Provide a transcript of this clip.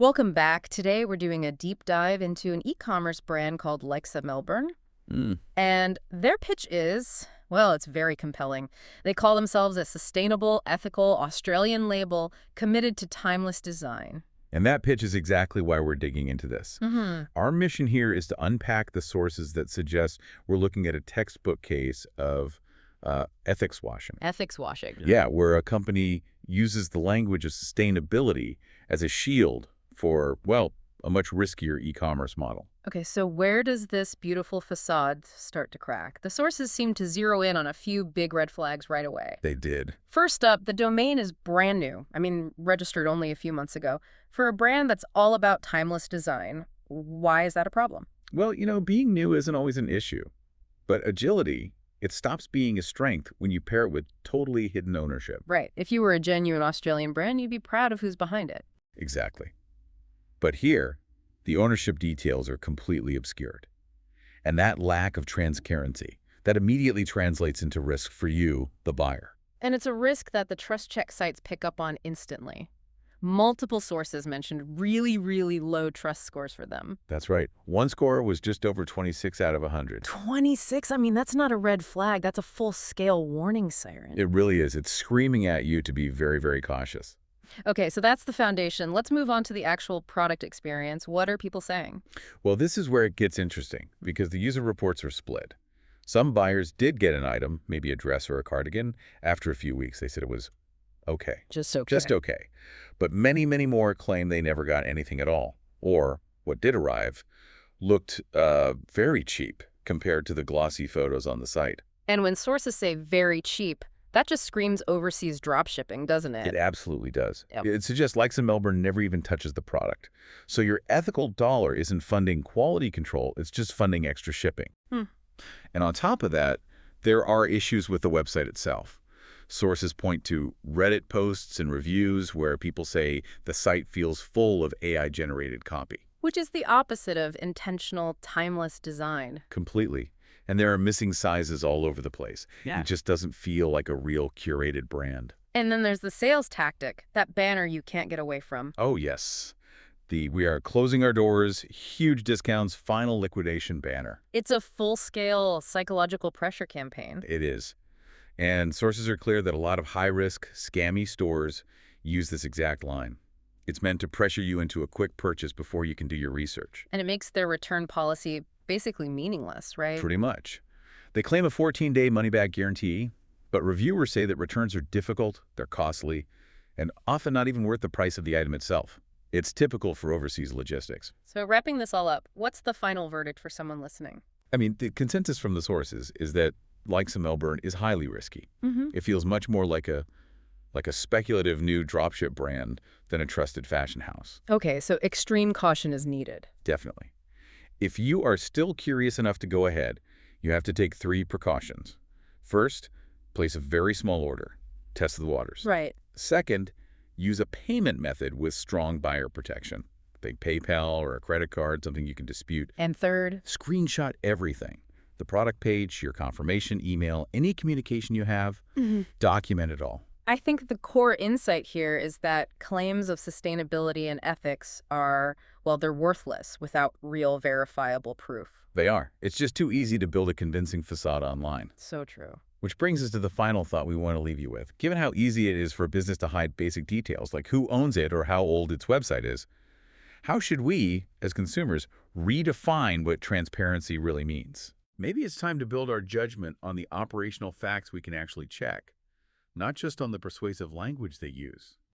Welcome back. Today we're doing a deep dive into an e-commerce brand called Lyxa Melbourne. Mm. And their pitch is, well, it's very compelling. They call themselves a sustainable, ethical Australian label committed to timeless design. And that pitch is exactly why we're digging into this. Mm-hmm. Our mission here is to unpack the sources that suggest we're looking at a textbook case of ethics washing. Ethics washing. Yeah, where a company uses the language of sustainability as a shield for, well, a much riskier e-commerce model. Okay, so where does this beautiful facade start to crack? The sources seem to zero in on a few big red flags right away. They did. First up, the domain is brand new. Registered only a few months ago. For a brand that's all about timeless design, why is that a problem? Well, being new isn't always an issue. But agility, it stops being a strength when you pair it with totally hidden ownership. Right. If you were a genuine Australian brand, you'd be proud of who's behind it. Exactly. But here, the ownership details are completely obscured. And that lack of transparency, that immediately translates into risk for you, the buyer. And it's a risk that the trust check sites pick up on instantly. Multiple sources mentioned really, really low trust scores for them. That's right. One score was just over 26 out of 100. 26? That's not a red flag. That's a full-scale warning siren. It really is. It's screaming at you to be very, very cautious. Okay, so that's the foundation. Let's move on to the actual product experience. What are people saying? Well, this is where it gets interesting because the user reports are split. Some buyers did get an item, maybe a dress or a cardigan. After a few weeks, they said it was okay. Just okay. Just okay. But many, many more claim they never got anything at all. Or, what did arrive, looked very cheap compared to the glossy photos on the site. And when sources say very cheap, that just screams overseas dropshipping, doesn't it? It absolutely does. Yep. It suggests Lyxa Melbourne never even touches the product. So your ethical dollar isn't funding quality control, it's just funding extra shipping. And on top of that, there are issues with the website itself. Sources point to Reddit posts and reviews where people say the site feels full of AI-generated copy. Which is the opposite of intentional, timeless design. Completely. And there are missing sizes all over the place. Yeah. It just doesn't feel like a real curated brand. And then there's the sales tactic, that banner you can't get away from. Oh, yes. We are closing our doors, huge discounts, final liquidation banner. It's a full-scale psychological pressure campaign. It is. And sources are clear that a lot of high-risk, scammy stores use this exact line. It's meant to pressure you into a quick purchase before you can do your research. And it makes their return policy basically meaningless, right? Pretty much. They claim a 14-day money-back guarantee, but reviewers say that returns are difficult, they're costly, and often not even worth the price of the item itself. It's typical for overseas logistics. So wrapping this all up, what's the final verdict for someone listening? The consensus from the sources is that Lyxa Melbourne is highly risky. It feels much more like a speculative new dropship brand than a trusted fashion house. Okay, so extreme caution is needed. Definitely. If you are still curious enough to go ahead, you have to take 3 precautions. First, place a very small order. Test the waters. Right. Second, use a payment method with strong buyer protection. Think PayPal or a credit card, something you can dispute. And third? Screenshot everything. The product page, your confirmation email, any communication you have, document it all. I think the core insight here is that claims of sustainability and ethics are, well, they're worthless without real verifiable proof. They are. It's just too easy to build a convincing facade online. So true. Which brings us to the final thought we want to leave you with. Given how easy it is for a business to hide basic details, like who owns it or how old its website is, how should we, as consumers, redefine what transparency really means? Maybe it's time to build our judgment on the operational facts we can actually check, not just on the persuasive language they use.